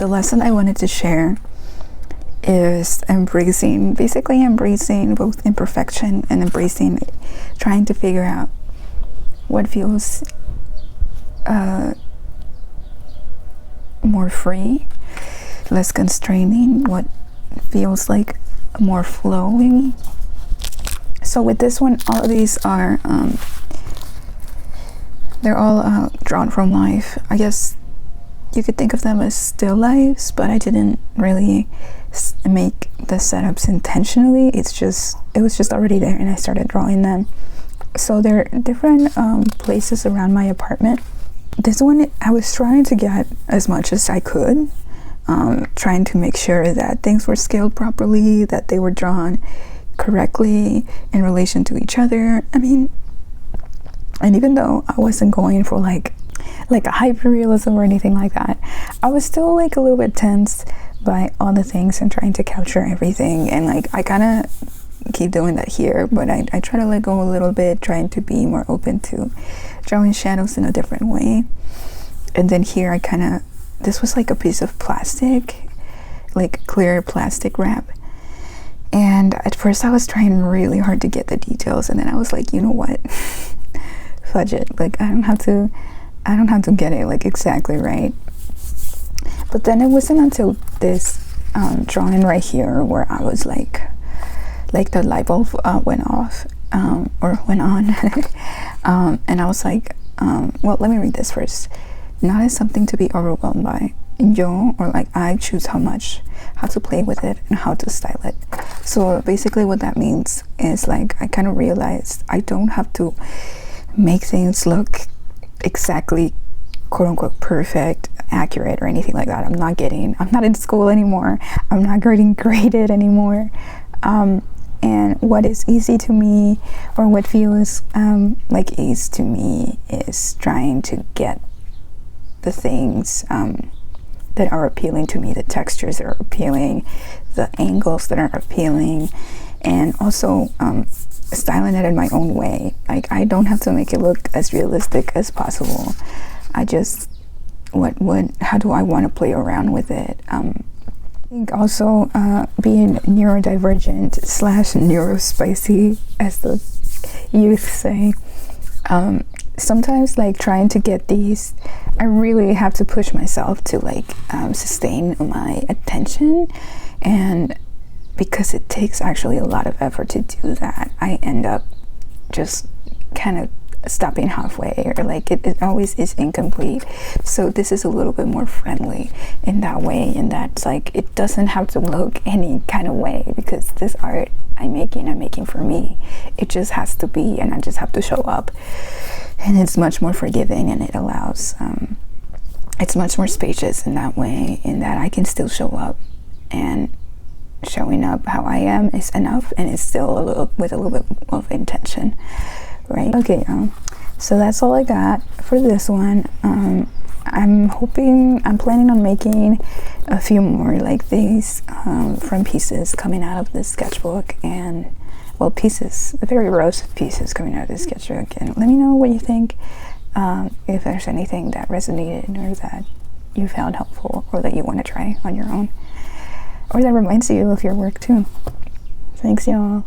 the lesson I wanted to share is basically embracing both imperfection and embracing trying to figure out what feels more free, less constraining, what feels like more flowing. So with this one, all of these are they're all drawn from life. I guess you could think of them as still lifes, but I didn't really make the setups intentionally. It was just already there, and I started drawing them. So they're different places around my apartment. This one, I was trying to get as much as I could, trying to make sure that things were scaled properly, that they were drawn correctly in relation to each other. I mean, and even though I wasn't going for like a hyper-realism or anything like that, I was still like a little bit tense by all the things and trying to capture everything. And like I kind of keep doing that here, but I try to let go a little bit, trying to be more open to drawing shadows in a different way. And then here this was like a piece of plastic, like clear plastic wrap. And at first I was trying really hard to get the details, and then I was like, you know what? Fudge it. Like I don't have to get it like exactly right. But then it wasn't until this drawing right here where I was like the light bulb went off or went on. And I was like, well, let me read this first. Not as something to be overwhelmed by. I choose how to play with it and how to style it. So basically what that means is like I kind of realized I don't have to make things look exactly quote unquote perfect, accurate, or anything like that. I'm not in school anymore. I'm not getting graded anymore. And what is easy to me, or what feels like ease to me, is trying to get the things that are appealing to me, the textures that are appealing, the angles that are appealing, and also styling it in my own way. Like I don't have to make it look as realistic as possible. I just how do I want to play around with it? I think also being neurodivergent / neurospicy, as the youth say, sometimes like trying to get these, I really have to push myself to like sustain my attention, and because it takes actually a lot of effort to do that, I end up just kind of stopping halfway, or like it always is incomplete. So this is a little bit more friendly in that way, and that's like it doesn't have to look any kind of way, because this art I'm making for me. It just has to be, and I just have to show up, and it's much more forgiving, and it allows it's much more spacious in that way, in that I can still show up, and showing up how I am is enough, and it's still with a little bit of intention, right? Okay, so that's all I got for this one. I'm planning on making a few more like these from pieces coming out of this sketchbook, and well, pieces, very rough pieces coming out of this sketchbook. And let me know what you think, if there's anything that resonated or that you found helpful, or that you want to try on your own, or that reminds you of your work too. Thanks, y'all.